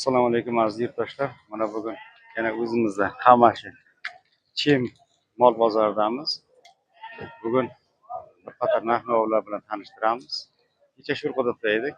Assalomu alaykum aziz yurtdoshlar. Mana bugun yana o'zimizda Qamashi Chem mol bozoridamiz. Bugun bir qator narx-navolar bilan tanishtiramiz. Kecha shu hududda edik.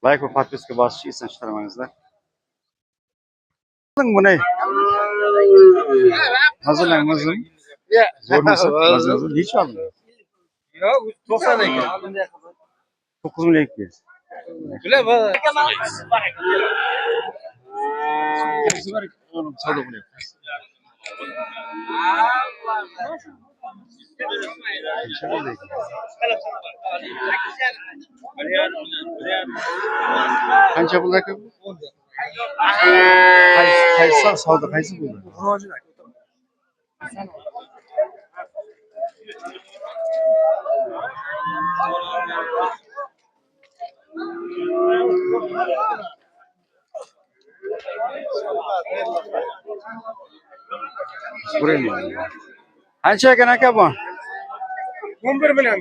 Like va podpiska bosishni esdan chiqarmangizlar. Buni hazırlang o'zim. Zo'rmisiz? Mazmunsiz necha oldi? Yo'q, 90 ekan. 9 million 200. Bilaman. Savdo qilyapmiz. Qancha pul aka? Qaysi savdo qaysi bo'ldi? Qancha ekan aka bu? 11 million.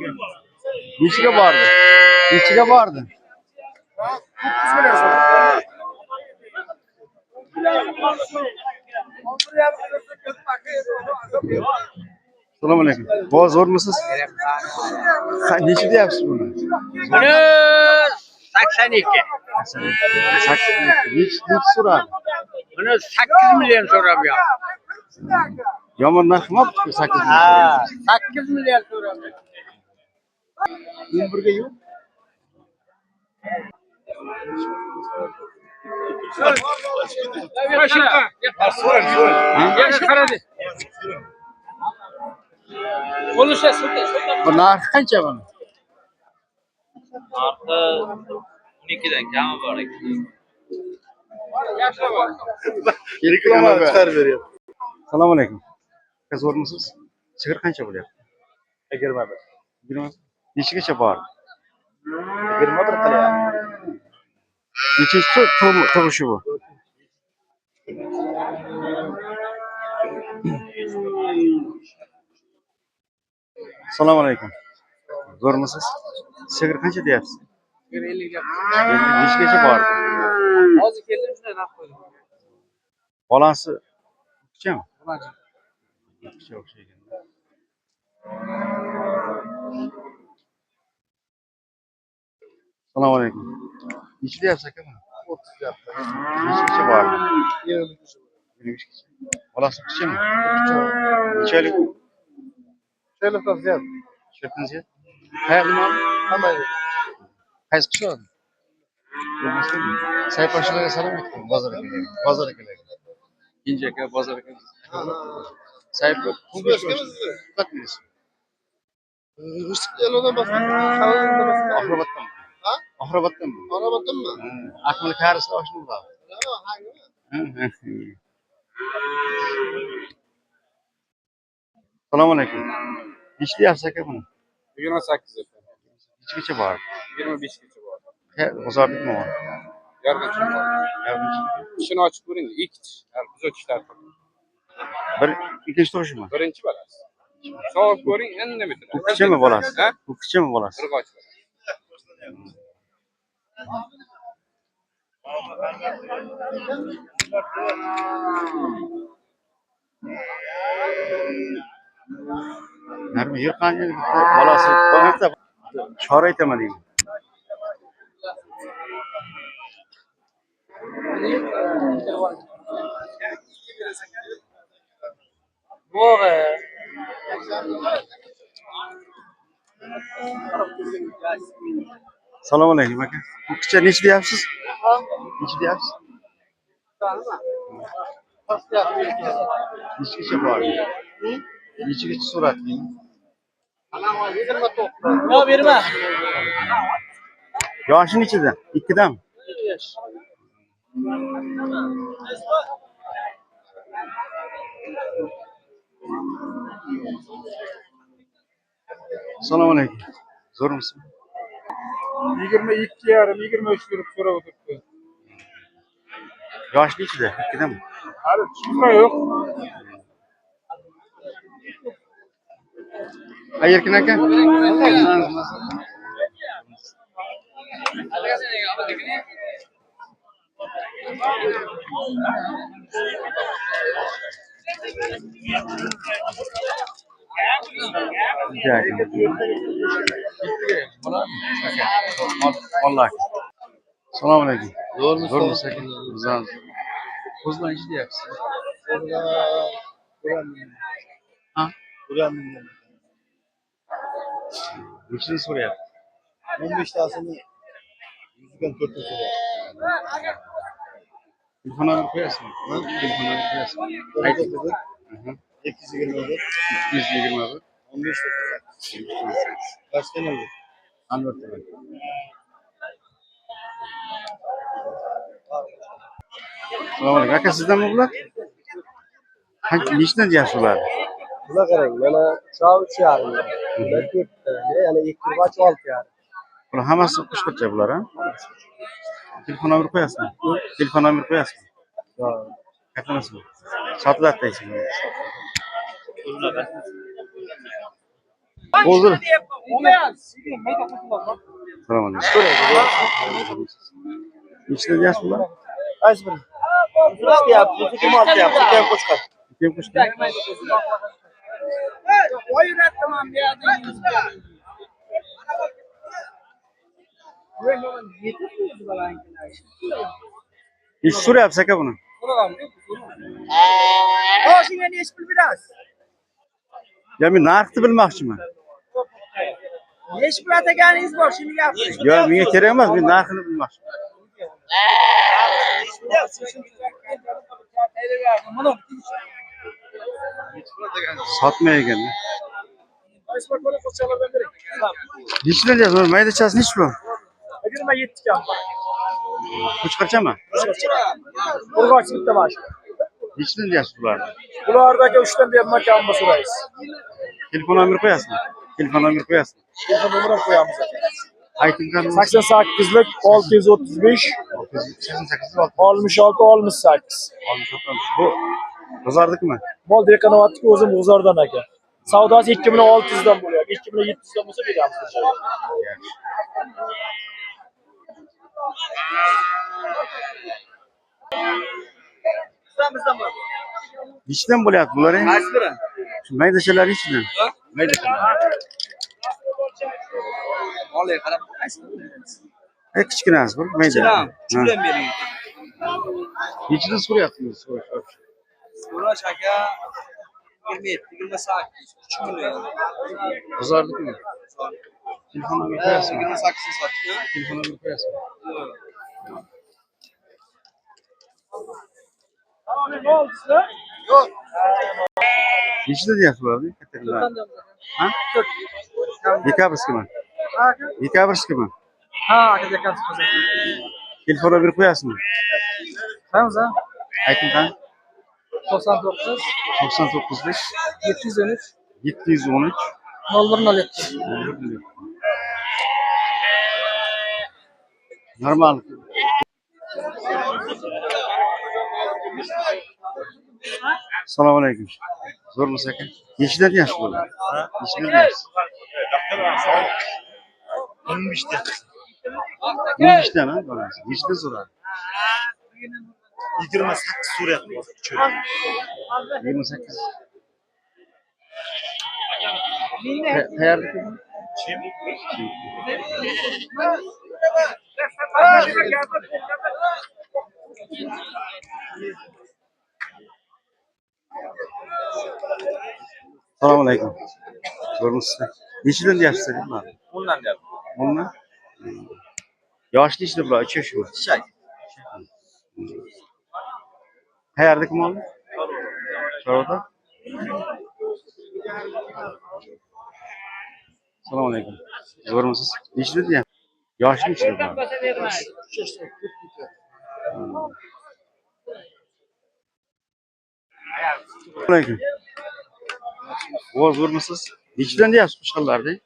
Nechiga bordi? Nechiga bordi? 9 million. Assalomu alaykum. Boz zo'rmisiz? Necha deyapsiz buni? Buni 82. 82. Necha so'radi? Buni 8 million so'rab yo'q. Yomon narx qilmabdi 8 million. Ha, 8 million so'rab. 11 ga yo'q. Qaradi. Bo'lsa so'ta. Bu narx qancha buni? Narxi 12 dan kami bor ekan. Reklama chiqarib beryapti. Assalomu alaykum. Aka zo'rmisiz? Sigir qancha bo'lyapti? 21. 20. Nechigacha bor? 21 qilyapti. Nechinchi tug'ishi bu? Assalomu alaykum. Zo'rmisiz? Sigir qancha deyapsiz? 50 ga. Endi nechgacha bor? Hozir keldim shunday narx qo'ydim. Bolasi kichkami? Mana. Kichik o'xshaygan. Assalomu alaykum. Necha deyapsiz aka buni? 30 deyapti. Nechgacha bor? 20 gacha. 23gacha. Bolasi kichkami? Nechalik? Telefon ziyod. Tushuntingizmi? Qayerdan? Hammaga. Qaysi qishloq? Sayfashilarga salom ayting. Bozor akalarga. Bozor akalarga. Kenja aka, bozor aka. Sayfa pul berishimiz. Elodan basma. Xabarda basma. Oxiroboddan. Ha? Oxiroboddanmi? Oxiroboddanmi? Akmal karisi oshni uradi. Yo'q, hangmi? Assalomu alaykum. Necha deyapsiz aka buni? 28 ekan. Nechgacha bor? 25 gacha bor. Bozordikmi bor? Yarg'ancha bor. Ishini ochib ko'ring, ikki tish. Buzoq tishlar. Bir ikkinchi tug'ishmi? Birinchi bolasi. Sog'ib ko'ring, endi bitiradi. Bu kichkimi bolasi? Ha? Bu kichkimi bolasi? Bir qoch. Narmi yer qancha bolasi bo'lsa chora aytaman deyman. Bo'g'i. Assalomu alaykum aka. Bu kichik necha deyapsiz? Necha deyapsiz? Nechgacha bor? Nechigacha surat deyman? Yo'q, berma. Yoshi nechida? 2dami? Assalomu alaykum. Zo'rmisiz? 22,5, 23 yurib so'rab o'tiribdi. Yoshi nechida? 2dami? Hali tushunma yo'q. Qayerkin aka? Vallahi. Selamünaleyküm. Doğru mu? Zor mu sekin? Güzel. Kuzla iş diyeceksin. Ha? Niçin soruyor? 15 tanesini yüzüken törtün soruyor. Telefona bir koyarsın. Telefona bir koyarsın. Haydi. Dedik. Hı hı. 220 olur. 220 abi. 15 tanesini. Kaç tane olur? Anlat tabii. Selamünaleyküm. Kaka sizden mi bunlar? Hangi, niçin diyorsunlar? Buna karayım. Bana çağ 3 yarım. Buna 4 tane. Yani ilk bir maç 6 yarım. Bunlar haması kuşkutça bunlar ha? Telefona bir koyarsın. Telefona bir koyarsın. Kaka nasıl? Satı da ataysın. Bozdur. Selamünaleyküm. Niçin diyorsunlar? Kaç bir? Nasıl yaptın? Tutum altı yaptın. Sen koç kal. Kim kuşkutça? Oyun tamam ya. Hiç soru yapsak ya bunu. Hoşuna ne ispil biraz. Ya bir narkı bilmek için mi? Ne ispil atacağınız var şimdi yapın. Ya bana gerek olmaz. Bir narkını bilmek için. Satmaya geldi. Hiç ne diyorsun? Mayda çalsın hiç mi? Girme yettik ya. Kuş kaça mı? Burgaç gitti baş. Hiç ne diyorsun bunlar? Bulardaki üçten bir mekan basırayız. Telefon numara koyarsın. Telefon numara koyarsın. Telefon numara koyalım. Aytın kanı. 88'lik 635 66 68. Bu kızardık mı? Bol direkt kanavattık o'zim G'uzordan aka. Savdosi 2600 dan bo'lyapti. 2700 dan bo'lsa beramiz. İçten bo'lyapti bular. Şu maydachalar ichidan. Maydachalar. Olay qarab. Kichkinasi bir mayda. Chulan bering. Ichidan so'rayapsiz. So'rash aka 27, 28, 3 million. Kızardık mı? Telefon numara koyarsın. 28 ni sotdik. Telefon numara koyarsın. İçinde diyorsun abi. Ha? Dekabrski mi? Dekabrski mi? Ha, aka dekan chiqadi. Telefon numara koyarsın. Qancha? Ayting kan. 99 99 713 713 0107. Normal. Selamünaleyküm. Zor mu sakın? Yeşilden diyorsun burada. Yeşilden diyorsun. 15'te. 15'ten ha? Yeşilden sorar. 28 Suriye. 28. Hayallik mi? Selamünaleyküm. Zor mu size? Yeşilden diyorsun değil mi abi? Bundan da. Onunla? Yaşlı işte bu. 2 yaşı var. Şey. Hayallik mi oldu? Şurada. Selamünaleyküm. Zor musunuz? Yeşilden diye. Yaşlı işte bu. Selamünaleyküm. Zor musunuz? Yeşilden diye kuşkallardı.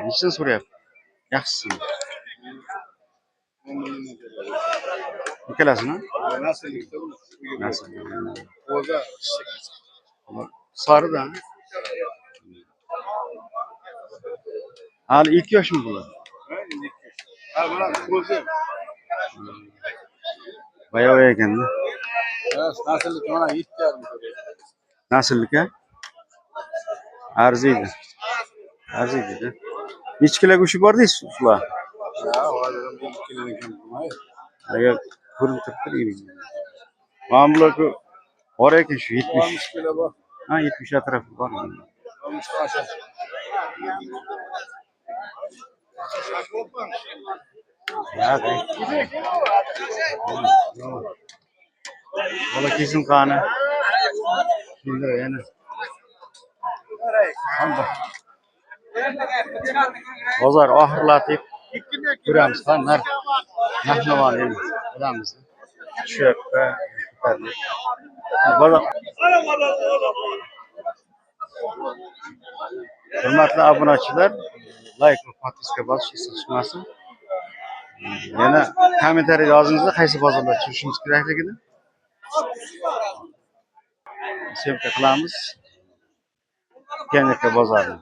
Yeşilden soruyor. Yaxşısın. İkalasın ha? Nasıl? Nasıl? Oza. Sarı da. Hali ilk yaş mı bu? Ha bana kozu. Bayağı ekan-da. Nasıllık mana 7,5 Nasıllık-a? Arziydi. Arziydi-da. Necha kilo go'shti bor deysiz ular? Ya, hozir 1 kilodan kam bo'lmaydi. Agar ko'rinib turibdi. Mana bularku bor ekan shu 70. 60 kilo bor. Ha 70 atrofi bor. 60 aşağı. Hadi. Bola kesim qani. Shunda yana. Hamda. Bozor oxirlatib ko'ramiz. Narx-navoni endi bilamiz. Tushyapti, ko'tarildi. Bozor. Hurmatli obunachilar, like va podpiska bosishni eslatishmasin. Yana kommentariy yozingizda qaysi bozorlar tushishimiz kerakligini. Sevka qilamiz. Kenaka bozorini.